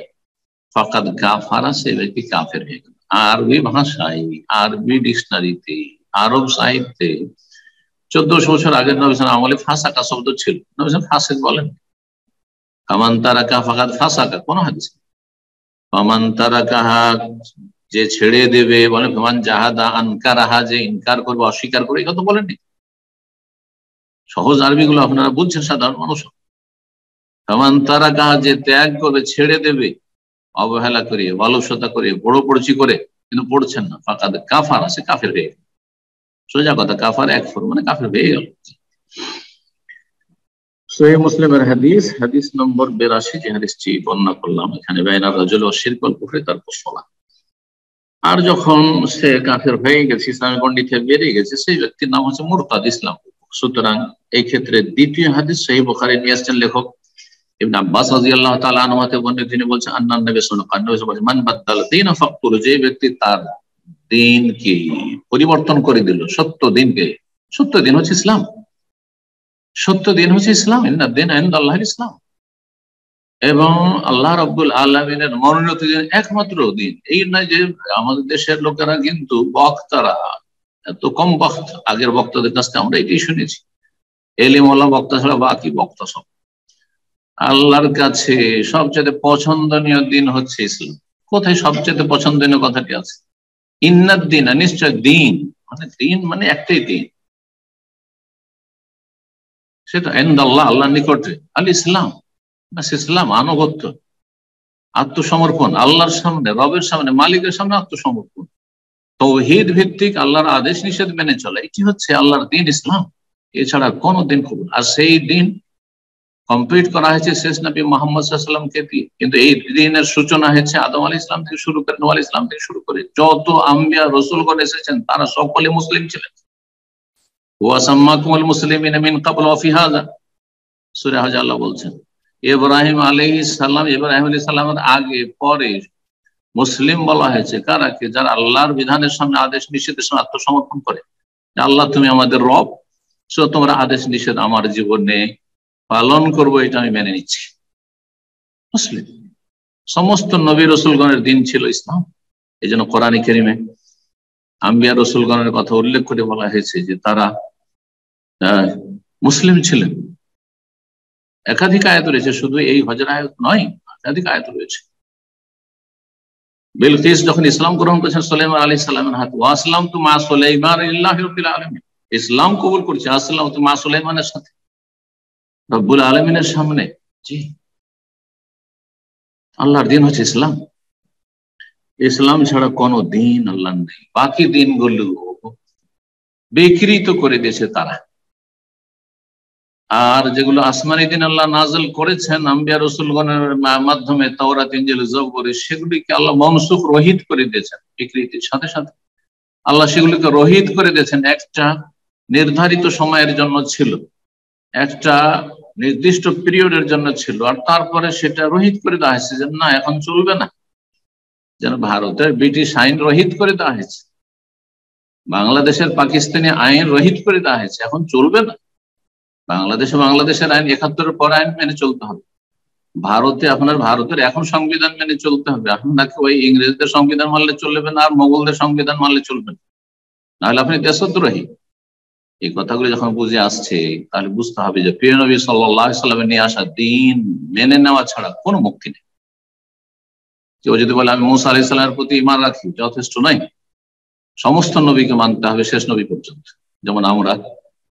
ফাকাদ কাফারা, সে ব্যক্তি কাফের হয়ে গেল। আরবি ভাষায়, আরবি ডিকশনারিতে, আরব সাহিত্যে 1400 বছর আগের নবী সাল্লাল্লাহু আলাইহি ওয়াসাল্লাম আমলে ফাসাকা শব্দ ছিল, নবী সাল্লাল্লাহু ফাসিক বলেন। ফামান তারাকা ফাকাদ ফাসাকা কোন হাদিস, ফামান তারাকাহা যে ছেড়ে দেবে, বলে ফামান জাহাদা আনকারাহা, যে ইনকার করবে, অস্বীকার করবে, এই কথা বলেননি। সহজ আরবি গুলো আপনারা বুঝছেন, সাধারণ মানুষ। ফামান তারাকাহা, যে ত্যাগ করবে, ছেড়ে দেবে, অবহেলা করে, অলসতা করে, পড়ছি করে, কিন্তু পড়ছেন না, ফাকাদ কাফারা, সে কাফের হয়ে গেল। সোজা কথা, কাফার একফর মানে কাফের হয়ে গেল। সহিহ মুসলিমের হাদিস, হাদিস নম্বর 82, যে হাদিসটি বর্ণনা করলাম এখানে, বাইনার রাজুল ওয়া শিরক ওয়াল কুফরি তারকুস সালাত। আর যখন সে কাফের হয়ে গেছে, ইসলামের গণ্ডি থেকে বেরিয়ে গেছে, সেই ব্যক্তির নাম হচ্ছে মুরতাদ, ইসলাম। সুতরাং এই ক্ষেত্রে দ্বিতীয় হাদিস সহিহ বুখারী নিয়ে আসছেন লেখক ইবনে আব্বাস রাদিয়াল্লাহু তাআলা আনহু থেকে বর্ণিত, তিনি বলছেন আন্নান নবী সাল্লাল্লাহু আলাইহি ওয়াসাল্লাম মান বাদাল দীনা ফাকতুল, যে ব্যক্তি তার দিনকে পরিবর্তন করে দিল, সত্য দিনকে, সত্য দিন হচ্ছে ইসলাম, সত্য দিন হচ্ছে ইসলাম, ইন্নাদ দীনা ইনদাল্লাহিল ইসলাম, এবং আল্লাহ রাব্বুল আলামিনের মনোনীত দিন একমাত্র দিন। এই নয় যে আমাদের দেশের লোকেরা কিন্তু বক্তারা এত কম বক্তা, আগের বক্তাদের কাছ থেকে আমরা এটাই শুনেছি, এলিমওয়ালা বক্তা ছাড়া বাকি বক্তা সব। আল্লাহর কাছে সবচেয়ে পছন্দনীয় দিন হচ্ছে ইসলাম। কোথায় সবচেয়ে পছন্দনীয় কথাটি আছে? ইন্নাদ দীনা, নিশ্চয় দিন, মানে দিন মানে একটাই দিন, সেটা ইনদাল্লাহ, আল্লাহর নিকটে, আল ইসলাম, ইসলাম, আনুগত্য, আত্মসমর্পণ, আল্লাহর সামনে, রবের সামনে, মালিকের সামনে আত্মসমর্পণ, তাওহীদ ভিত্তিক আল্লাহর আদেশ নিষেধ মেনে চলা, এটি হচ্ছে আল্লাহর দিন ইসলাম। এছাড়া কোনো দিন কবুল। আর সেই দিন কমপ্লিট করা হয়েছে শেষ নবী মুহাম্মদ সাল্লাল্লাহু আলাইহি ওয়াসাল্লামকে দিয়ে, কিন্তু এই দিনের সূচনা হয়েছে আদম আলাইহিস সালাম থেকে শুরু করে, নূহ আলাইহিস সালাম থেকে শুরু করে যত আম্বিয়া রাসূলগণ এসেছেন তারা সকলে মুসলিম ছিলেন। ওয়া সাম্মাকুমুল মুসলিমিনা মিন ক্বাবল ওয়া ফি হাযা, সূরা হজ আল্লাহ বলছেন। ইব্রাহিম আলাইহিস সালাম, ইব্রাহিম আলাইহিস সালামের আগে পরে মুসলিম বলা হয়েছে কারাকে? যারা আল্লাহর বিধানের সামনে, আদেশ নিষেধের সামনে আত্মসমর্পণ করে, আল্লাহ তুমি আমাদের রব, সো তোমরা আদেশ নিষেধ আমার জীবনে পালন করবো, এটা আমি মেনে নিচ্ছি, মুসলিম। সমস্ত নবী রসুলগণের দিন ছিল ইসলাম। এই জন্য কোরআনে কারিমে আম্বিয়া রসুলগণের কথা উল্লেখ করে বলা হয়েছে যে তারা মুসলিম ছিলেন। একাধিক আয়াত রয়েছে, শুধু এই হজের আয়াত নয়, একাধিক আয়াত রয়েছে। বিলকিস যখন ইসলাম গ্রহণ করেছেন সুলাইমান আলাইহিস সালামের হাতে, ওয়া আসলামতু মা সুলাইমান লিল্লাহি রাব্বিল আলামিন, ইসলাম কবুল করছে আসলামতু মা সুলাইমানের সাথে, রব্বুল আলামিনের সামনে। জি, আল্লাহর দিন হচ্ছে ইসলাম। ইসলাম ছাড়া কোনো দিন আল্লাহ নেই। বাকি দিনগুলো বিকৃত করে দিয়েছে তারা। আর যেগুলো আসমানি দিন আল্লাহ নাযিল করেছেন আম্বিয়া রাসূলগণের মাধ্যমে, তাওরাত, ইনজিল, জবুর, সেগুলিকে আল্লাহ মনসুখ, রহিত করে দিয়েছেন। বিকৃতির সাথে সাথে আল্লাহ সেগুলিকে রহিত করে দিয়েছেন। একটা নির্ধারিত সময়ের জন্য ছিল, একটা নির্দিষ্ট পিরিয়ডের জন্য ছিল, আর তারপরে সেটা রহিত করে দেওয়া হয়েছে যে না, এখন চলবে না। যেন ভারতের ব্রিটিশ আইন রহিত করে দেওয়া হয়েছে, বাংলাদেশের পাকিস্তানি আইন রহিত করে দেওয়া হয়েছে, এখন চলবে না। বাংলাদেশের আইন ৭১-এর পর আইন মেনে চলতে হবে। ভারতে আপনার ভারতের এখন সংবিধান মেনে চলতে হবে। আপনাকে ওই ইংরেজদের সংবিধান মানলে চলবে না, আর মোগলদের সংবিধান মানলে চলবে না, নাহলে আপনি দেশদ্রোহী। এই কথাগুলো যখন বুঝে আসছে তাহলে বুঝতে হবে যে প্রিয় নবী সাল্লাল্লাহু আলাইহি সাল্লামের নিয়ে আসা দিন মেনে নেওয়া ছাড়া কোনো মুক্তি নেই। কেউ যদি বলে আমি মুসা আলাইহিস সালামের প্রতি ঈমান রাখি, যথেষ্ট নয়, সমস্ত নবীকে মানতে হবে শেষ নবী পর্যন্ত। যেমন আমরা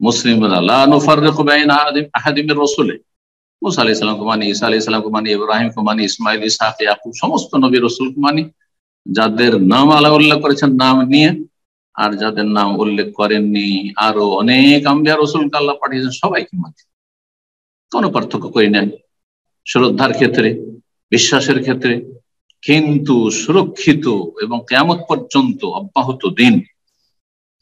মুসলিমরা লা নুফাররিকু বাইনা আহাদিন মির রাসূলি, মুসা আলাইহিস সালামকে মানি, ঈসা আলাইহিস সালামকে মানি, ইব্রাহিমকে মানি, ইসমাইল, ইসহাক, ইয়াকুব, সমস্ত নবী রাসূলকে মানি, যাদের নাম আল্লাহ উল্লেখ করেছেন নাম নিয়ে, আর যাদের নাম উল্লেখ করেননি আরো অনেক আম্বিয়া রাসূলকে আল্লাহ পাঠিয়েছেন সবাইকে মানি, কোনো পার্থক্য করি না শ্রদ্ধার ক্ষেত্রে, বিশ্বাসের ক্ষেত্রে। কিন্তু সুরক্ষিত এবং কিয়ামত পর্যন্ত অব্যাহত দিন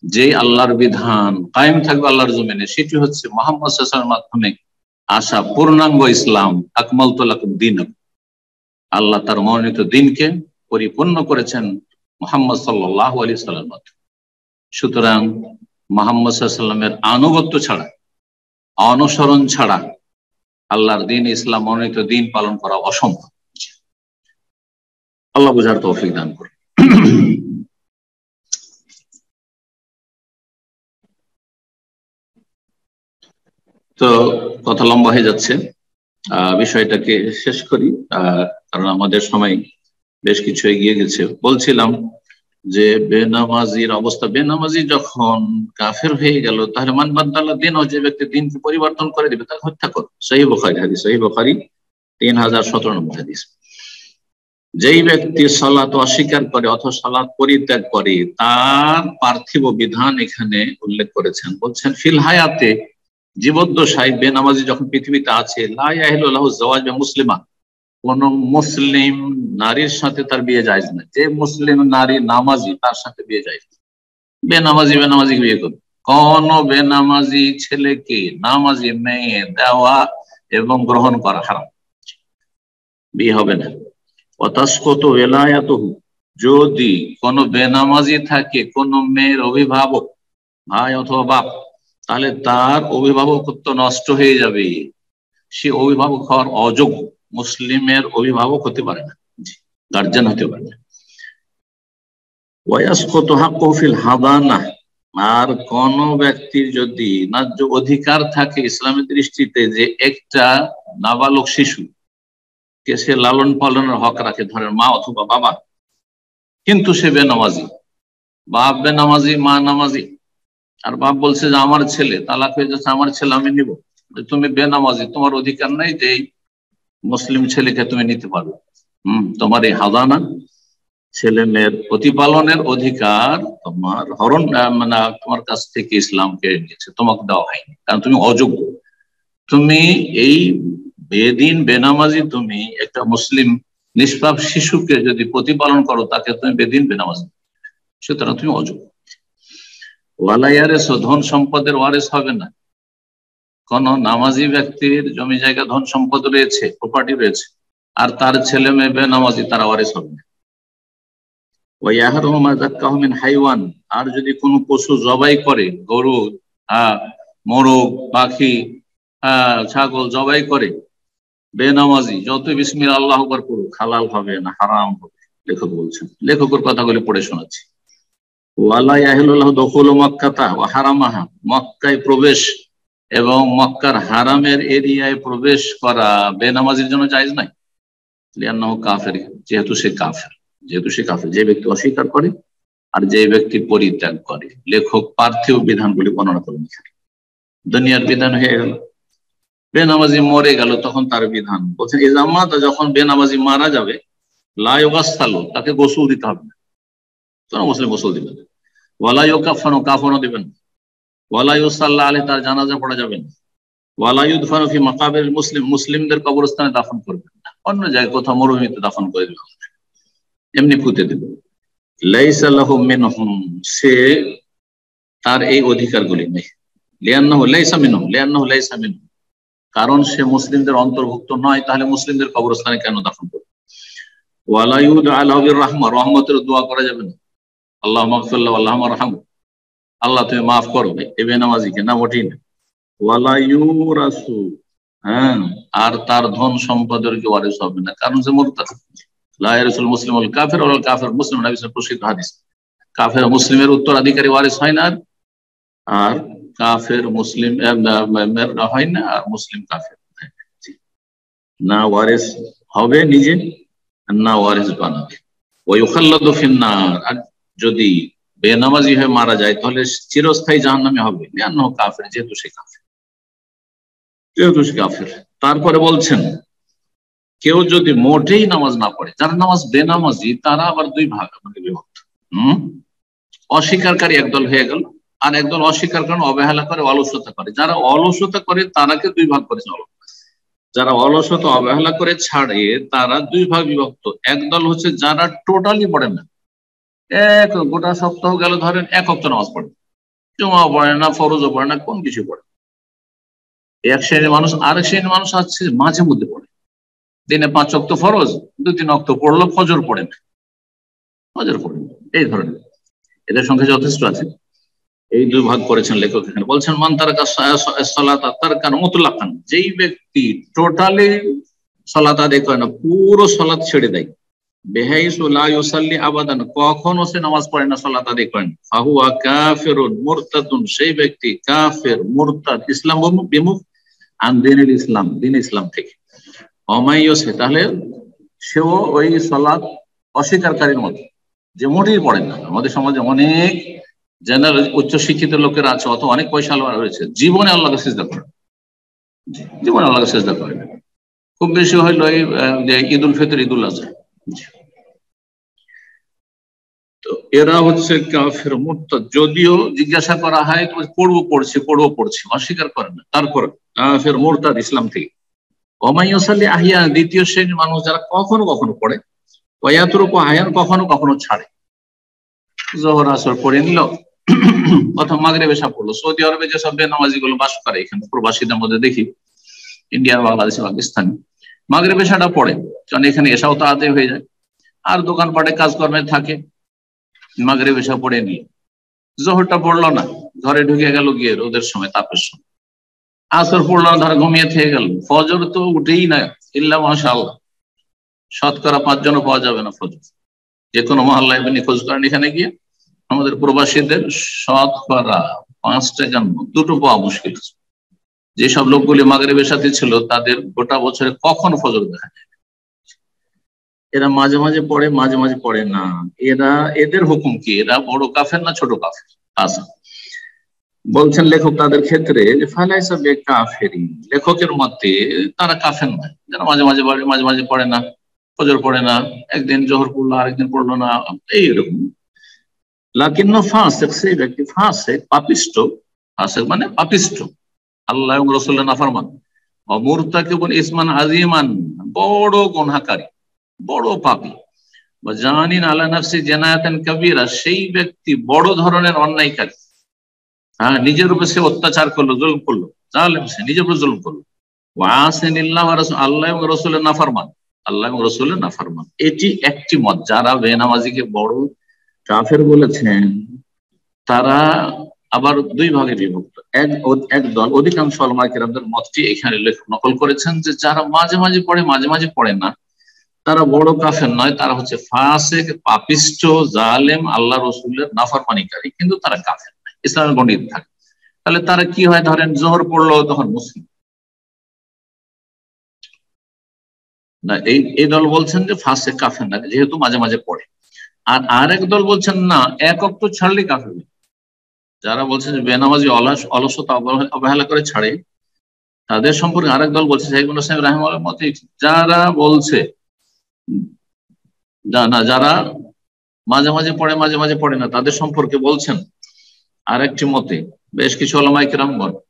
যে আল্লাহর বিধান কায়েম থাকবে আল্লাহর জমিনে, সেটি হচ্ছে মুহাম্মদ সাল্লাল্লাহু আলাইহি ওয়াসাল্লামের মাধ্যমে আসা পূর্ণাঙ্গ ইসলাম। আকমালতু লাকুম দীনাকুম, আল্লাহ তার মনোনীত দিনকে পরিপূর্ণ করেছেন মুহাম্মদ সাল্লাল্লাহু আলাইহি ওয়াসাল্লামের মাধ্যমে। সুতরাং মুহাম্মদ সাল্লাল্লাহু আলাইহি ওয়াসাল্লামের আনুগত্য ছাড়া, অনুসরণ ছাড়া আল্লাহর দিন ইসলাম মনোনীত দিন পালন করা অসম্ভব। আল্লাহ বুঝার তৌফিক দান করুন। তো কথা লম্বা হয়ে যাচ্ছে, বিষয়টাকে শেষ করি কারণ আমাদের সময় বেশ কিছু এগিয়ে গেছে। বলছিলাম যে বেনামাজির অবস্থা, বেনামাজি যখন কাফের হয়ে গেল তাহলে মান বাদ্দাল্লাহ দিন, যে ব্যক্তি দিনকে পরিবর্তন করে দিবে তাকে হত্যা করো। সহিহ বুখারী হাদিস, সহিহ বুখারী 3017 নম্বর হাদিস। যেই ব্যক্তি সালাত অস্বীকার করে অথবা সালাত পরিত্যাগ করে তার পার্থিব বিধান এখানে উল্লেখ করেছেন। বলছেন ফিল হায়াতে, জীবদ্দশায় বেনামাজি যখন পৃথিবীতে আছে, লা ইয়াহিলু লাহু যাওয়াজ মুসলিমা, কোন মুসলিম নারীর সাথে তার বিয়ে জায়েজ না। যে মুসলিম নারী নামাজি তার সাথে বিয়ে জায়েজ না। বেনামাজি বিয়ে করবে, কোন বেনামাজি ছেলেকে নামাজি মেয়ে দেওয়া এবং গ্রহণ করা হারাম, বিয়ে হবে না। অতাসকত ওয়ালায়াতুহু, যদি কোন বেনামাজি থাকে কোন মেয়ের অভিভাবক, ভাই অথবা বাপ, তাহলে তার অভিভাবকত্ব নষ্ট হয়ে যাবে, সে অভিভাবক হওয়ার অযোগ্য, মুসলিমের অভিভাবক হতে পারে না, গার্জিয়ান হতে পারে না। ওয়ায়াসকতু হাক্কুহু ফিল হাদানা, আর কোন ব্যক্তির যদি ন্যায্য অধিকার থাকে ইসলামের দৃষ্টিতে যে একটা নাবালক শিশু কে সে লালন পালনের হক রাখে, ধরেন মা অথবা বাবা, কিন্তু সে বেনামাজি, বাপ বেনামাজি মা নামাজি, আর বাপ বলছে যে আমার ছেলে তালাক হয়ে যাচ্ছে, আমার ছেলে আমি নিব, তুমি বেনামাজি, তোমার অধিকার নাই যে মুসলিম ছেলেকে তুমি নিতে পারবে। তোমার এই হাদানা, ছেলে মেয়ের প্রতিপালনের অধিকার তোমার হরণ, মানে তোমার কাছ থেকে ইসলাম কেড়ে নিয়েছে, তোমাকে দেওয়া হয়নি, কারণ তুমি অযোগ্য। তুমি এই বেদিন বেনামাজি, তুমি একটা মুসলিম নিষ্পাপ শিশুকে যদি প্রতিপালন করো তাকে তুমি বেদিন বেনামাজি, সুতরাং তুমি অযোগ্য। ওয়ালায়ারেস, ধন সম্পদের ওয়ারেস হবে না। কোন নামাজি ব্যক্তির জমি জায়গা ধন সম্পদ রয়েছে, প্রপার্টি রয়েছে, আর তার ছেলে মেয়ে বেনামাজি, তারা ওয়ারেস হবে না। হাইওয়ান, আর যদি কোনো পশু জবাই করে, গরু, মোরগ, পাখি, ছাগল জবাই করে বেনামাজি, যত বিসমিল্লাহ আল্লাহু আকবার করুক, হালাল হবে না হারাম হবে। লেখক বলছেন, লেখকের কথাগুলি পড়ে শোনাচ্ছি। ওয়ালা ইয়াহিলু লাহু দুখুলু মক্কাতা ওয়া হারামাহা, মক্কায় প্রবেশ এবং মক্কার হারামের এরিয়ায় প্রবেশ করা বেনামাজির জন্য জায়েজ নাই। লিআন্নাহু কাফির, যেহেতু সে কাফের, যে ব্যক্তি অস্বীকার করে আর যে ব্যক্তি পরিত্যাগ করে। লেখক পার্থিব বিধানগুলি বর্ণনা করেন। দুনিয়ার বিধান হয়ে গেল, বেনামাজি মরে গেল, তখন তার বিধান বলছেন ইজামাতা, যখন বেনামাজি মারা যাবে, লা ইউগাসসালু, তাকে গোসল দিতে হবে না, কোন মুসলিম গোসল দিবেন না। ওয়ালা ইউকাফানু, কাফনও দিবেন না। ওয়ালা ইউসাল্লা আলাইহি, তার জানাজা পড়া যাবে না। ওয়ালা ইউদফানু ফি মাকাবিরিল মুসলিম, মুসলিমদের কবরস্থানে দাফন করবেন না, অন্য জায়গায় কোথাও মরুভূমিতে দাফন করে দেবেন, এমনি পুঁতে দেবেন। লাইসা লাহু মিনহুম, সে তার এই অধিকারগুলি নেই। লিআন্নাহু লাইসা মিনহুম, লিআন্নাহু লাইসা মিনহুম, কারণ সে মুসলিমদের অন্তর্ভুক্ত নয়, তাহলে মুসলিমদের কবরস্থানে কেন দাফন করবে। ওয়ালা ইউদআ লাহু বিররাহমা, রহমতের দোয়া করা যাবে না। আল্লাহুম্মা গফির লাহু আল্লাহুম্মা আরহামহু, আল্লাহ তুমি মাফ করো এই বেনামাজিকে, না মোটেই না। ওয়ালা ইউরাসু, আর তার ধন সম্পদের কি ওয়ারিস হবে না, কারণ সে মুরতাদ। লা ইয়ারিসুল মুসলিমুল কাফির ওয়াল কাফির মুসলিম, নবী সাল্লাল্লাহু আলাইহি ওয়াসাল্লাম প্রসিদ্ধ হাদিস। কাফের মুসলিমের উত্তরাধিকারী ওয়ারিস হয় না, আর কাফের মুসলিম হয় না, আর মুসলিম কাফের না ওয়ারিস হবে নিজে, না ওয়ারিস বানাবে। ওয়ায়ুখাল্লাদু ফিন্নার, আর যদি বেনামাজি হয়ে মারা যায় তাহলে চিরস্থায়ী জাহান্নামে হবে, লিআন্নাহু কাফির, যেহেতু সে কাফের। তারপরে বলছেন কেউ যদি মোটেই নামাজ না পড়ে, যারা নামাজ বেনামাজি তারা আবার দুই ভাগ বিভক্ত। অস্বীকারী একদল হয়ে গেল, আর একদল অস্বীকার করেন, অবহেলা করে, অলসতা করে। যারা অলসতা করে তারাকে দুই ভাগ করেছে। যারা অলসতা অবহেলা করে ছাড়ে তারা দুই ভাগ বিভক্ত। একদল হচ্ছে যারা টোটালি পড়ে না, এক গোটা সপ্তাহ গেল ধরেন এক ওয়াক্ত নামাজ পড়ে, জুমাও পড়ে না, ফরজও পড়ে না, কোন কিছু পড়ে। এক শ্রেণীর মানুষ। আরেক শ্রেণীর মানুষ আছে মাঝে মধ্যে পড়ে, দিনে 5 ওয়াক্ত ফরজ, 2-3 ওয়াক্ত পড়লো, ফজর পড়ে না, এই ধরনের। এদের সংখ্যা যথেষ্ট আছে। এই দুই ভাগ করেছেন লেখক এখানে। বলছেন মান তারাকা সালাতা তারকান মুতলাকান, যেই ব্যক্তি টোটালি সালাত আদায় করে না, পুরো সালাত ছেড়ে দেয়, বিহাইসু লা ইউসাল্লি আবাদান, কখনো সে নামাজ পড়ে না, সালাত আদায় করে না, ফাহুয়া কাফিরুন মুরতাদুন, সেই ব্যক্তি কাফের, মুরতাদ, ইসলাম বিমুখ, আন দ্বীনিল ইসলাম, দ্বীন ইসলাম থেকে। অমাইয়সে, তাহলে সেও ওই সালাত অস্বীকারীর মতো, যে মোটেই পড়ে না। আমাদের সমাজে অনেক জেনারেল উচ্চ শিক্ষিত লোকেরা আছে, অত অনেক পয়সা রয়েছে, জীবনে আল্লাহকে সিজদা করে, জীবনে আল্লাহকে সিজদা করে। খুব বেশি হইলো এই ঈদ উল ফিতর, ঈদ উল আজহা। তো এরা হচ্ছে কাফের মুরতাদ। যদিও জিজ্ঞাসা করা হয় পড়ছি, অস্বীকার করে না, তারপর কাফের মুরতাদ, ইসলাম থেকে। ওমাইয়াসাল্লি আহিয়া, দ্বিতীয় শ্রেণীর মানুষ যারা কখনো কখনো পড়ে, ওয়ায়াতরুকু আহয়ান, কখনো কখনো ছাড়ে। জোহর আসর পড়ে নিল, অথবা মাগরিব এশা পড়লো। সৌদি আরবে যেসব বেনামাজি গুলো বাস করে, এখানে প্রবাসীদের মধ্যে দেখি, ইন্ডিয়ান, বাংলাদেশি, পাকিস্তানি, মাগরিব এশাটা পড়ে, কারণ এখানে এশাও তো আদায় হয়ে যায়, আর দোকানপাটে কাজকর্মে থাকে, মাগরিব এশা পড়ে নিয়ে জোহরটা পড়লো না, ঘরে ঢুকে গেল গিয়ে রোদের সময়, তাপের সময়। আসর পড়লো না, ধর ঘুমিয়ে থেকে গেল। ফজর তো উঠেই না, ইল্লা মাশাআল্লাহ, শতকরা 5 জনও পাওয়া যাবে না ফজর। যে কোনো মহল্লায় খোঁজ করেন, এখানে গিয়ে আমাদের প্রবাসীদের শতকরা 5টার জন্য 2টো পাওয়া মুশকিল। যেসব লোকগুলি মাগরিবের সাথে ছিল তাদের গোটা বছরে কখনো ফজর দেখা যায়। এরা মাঝে মাঝে পড়ে, মাঝে মাঝে পড়ে না। এদের হুকুম কি? এরা বড় কাফের না ছোট কাফের? আচ্ছা, বলছেন লেখক তাদের ক্ষেত্রে যে ফালাইসা বেকাফেরিন, লেখকের মতে তারা কাফের নয়, যারা মাঝে মাঝে পড়ে, মাঝে মাঝে পড়ে না, ফজর পড়ে না, একদিন জোহর পড়লো, আরেকদিন পড়লো না, এইরকম। লাকিন্ন ফাসিক, সেই ব্যক্তি ফাসিক, পাপিষ্ট। ফাসিক মানে পাপিষ্ট, আল্লাহ এবং রাসূলের নাফরমান। মুরতাকিবুন ইসমান আযীমান, বড় গুনাহকারী, বড় পাপী। জানিন আলা নাফসি জানায়াতান কাবীরা, সেই ব্যক্তি বড় ধরনের অন্যায়কারী। হ্যাঁ, নিজের উপর সে অত্যাচার করলো, জুলম করলো, জালেম, সে নিজের উপর জুলম করলো। ওয়াসিনিল্লাহ ওয়া রাসূল, আল্লাহ এবং রাসূলের নাফরমান, আল্লাহ এবং রাসূলের নাফরমান। এটি একটি মত। যারা বেনামাজিকে বড় কাফের বলেছেন তারা আবার দুই ভাগে বিভক্ত। এক দল, অধিকাংশ উলামায়ে কেরামদের মতটি এখানে নকল করেছেন, যে যারা মাঝে মাঝে পড়ে, মাঝে মাঝে পড়ে না, তারা বড় কাফের নয়, তারা হচ্ছে ফাসিক, পাপিষ্ট, জালেম, আল্লাহ রাসূলের নাফরমানিকারী, কিন্তু তারা কাফের নয়, ইসলামের গণ্ডিতে থাকে। তাহলে তারা কি হয়? ধরেন জোহর পড়লো, তখন মুসলিম না। এই দল বলছেন যে ফাসিক, কাফের না, যেহেতু মাঝে মাঝে পড়ে। আর আরেক দল বলছেন না, এক ওয়াক্ত ছাড়লে কাফের। যারা বলছে যে বেনামাজি অলসতা অবহেলা করে ছাড়ে, তাদের সম্পর্কে আরেক দল বলছে, শাইখ ইবনে সাইয়্যিদ রাহিমাহুল্লাহর মতে, যারা বলছে না, যারা মাঝে মাঝে পড়ে, মাঝে মাঝে পড়ে না, তাদের সম্পর্কে বলছেন আরেকটি মতে বেশ কিছু উলামায়ে কেরাম বলেন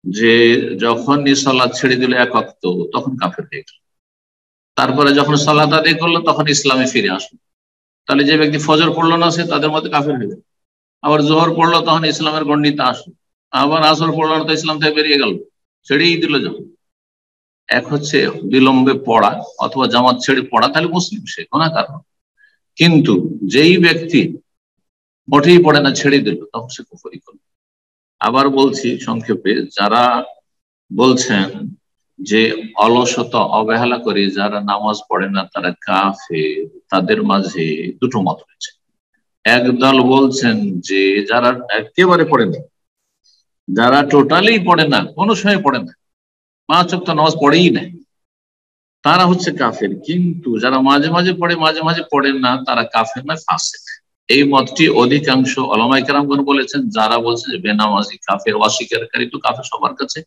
যে যখন সালাত ছেড়ে দিল এক ওয়াক্ত, তখন কাফের হয়ে গেল। তারপরে যখন সালাত আদায় করলো তখন ইসলামে ফিরে আসলো। তাহলে যে ব্যক্তি ফজর পড়লো না, সে তাদের মধ্যে কাফের হয়ে গেল। আবার জোহর পড়লো, তখন ইসলামের গণ্ডিতে আসলো। আবার আসর পড়লো না, তো ইসলাম থেকে বেরিয়ে গেল, ছেড়েই দিল। যখন এক হচ্ছে বিলম্বে পড়া অথবা জামাত ছেড়ে পড়া, তাহলে মুসলিম, সে গুনাহগার। কিন্তু যেই ব্যক্তি মোটেই পড়ে না, ছেড়ে দিল, তখন সে কুফরি করল। আবার বলছি সংক্ষেপে, যারা বলছেন যে অলসতা অবহেলা করে যারা নামাজ পড়ে না তারা কাফের, তাদের মাঝে দুটো মত রয়েছে। একদল বলছেন যে যারা একেবারে পড়ে না, যারা টোটালি পড়ে না, কোনো সময় পড়ে না, 5 ওয়াক্ত নামাজ পড়েই না, তারা হচ্ছে কাফের। কিন্তু যারা মাঝে মাঝে পড়ে মাঝে মাঝে পড়েন না, তারা কাফের না, ফাসিক। এই মতটি অধিকাংশ ওলামায়ে কেরামগণ বলেছেন। যারা বলছে যে বেনামাজি কাফের, অস্বীকারী তো কাফের সবার কাছে,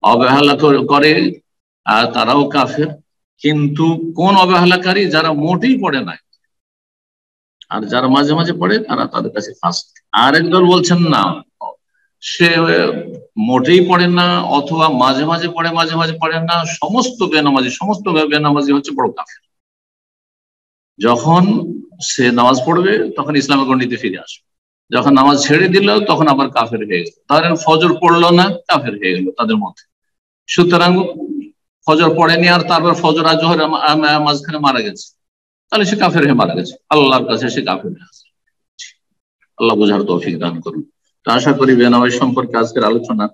অবহেলা করে আর তারাও কাফের। কিন্তু কোন অবহেলাকারী? যারা মোটেই পড়ে না, আর যারা মাঝে মাঝে পড়ে তারা তাদের কাছে ফাসিক। আর একদল বলছেন না, সে মোটেই পড়ে না অথবা মাঝে মাঝে পড়ে মাঝে মাঝে পড়ে না, সমস্ত বেনামাজি হচ্ছে বড় কাফের। যখন সে নামাজ পড়বে তখন ইসলামের গণ্ডিতে ফিরে আসবে, যখন নামাজ ছেড়ে দিল তখন আবার কাফের হয়ে গেল। তাহলে ফজর পড়লো না, কাফের হয়ে গেল তাদের মধ্যে। সুতরাং ফজর পড়েনি আর তারপর ফজর আর জোহর মাঝখানে মারা গেছে, তাহলে সে কাফের হয়ে মারা গেছে, আল্লাহর কাছে সে কাফের হয়ে আছে। আল্লাহ বুঝার তৌফিক দান করুন। তো আশা করি বেনামাজ সম্পর্কে আজকের আলোচনা,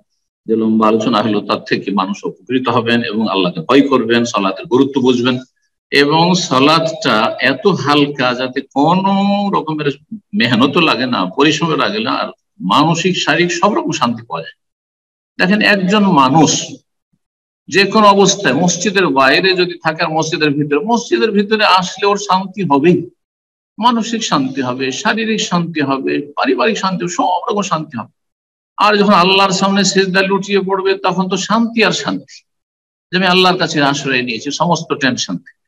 যে লম্বা আলোচনা হলো, তার থেকে মানুষ উপকৃত হবেন এবং আল্লাহকে ভয় করবেন, সালাতের গুরুত্ব বুঝবেন, এবং সালাতটা এত হালকা যাতে কোনো রকমের মেহনতও লাগে না, পরিশ্রমও লাগে না, আর মানসিক শারীরিক সব রকম শান্তি পাওয়া যায়। দেখেন, একজন মানুষ যে কোনো অবস্থায় মসজিদের বাইরে যদি থাকে আর মসজিদের ভিতরে আসলে ওর শান্তি হবেই, মানসিক শান্তি হবে, শারীরিক শান্তি হবে, পারিবারিক শান্তি, সব রকম শান্তি হবে। আর যখন আল্লাহর সামনে সিজদা লুটিয়ে পড়বে তখন তো শান্তি আর শান্তি, যে আমি আল্লাহর কাছে আশ্রয় নিয়েছি সমস্ত টেনশন থেকে,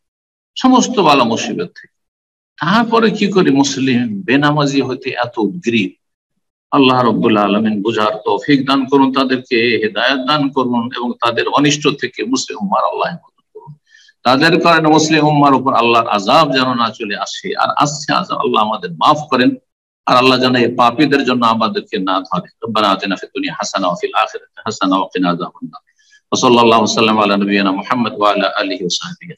সমস্ত বালা মুসিবত থেকে। তারপরে কি করে মুসলিম বেনামাজি হতে এত উদ্গ্রীব? আল্লাহ রাব্বুল আলামিন বুঝার তৌফিক দান করুন, তাদেরকে হেদায়েত দান করুন, এবং তাদের অনিষ্ট থেকে মুসলিম উম্মাহর আল্লাহ হেফাজত করুন। তাদের কারণে মুসলিম উম্মাহর উপর আল্লাহর আযাব যেন না চলে আসে, আর আসছে আযাব আল্লাহ আমাদের মাফ করেন, আর আল্লাহ যেন এই পাপীদের জন্য আমাদেরকে না ধরে। রব্বানা আতিনা ফিদ দুনিয়া হাসানাহ ওয়া ফিল আখিরাতি হাসানাহ ওয়া কিনা আযাবান নার। ওয়া সাল্লাল্লাহু ওয়া সাল্লাম আলা নবিয়িনা মুহাম্মদ ওয়া আলা আলিহি ওয়া সাহবিহি।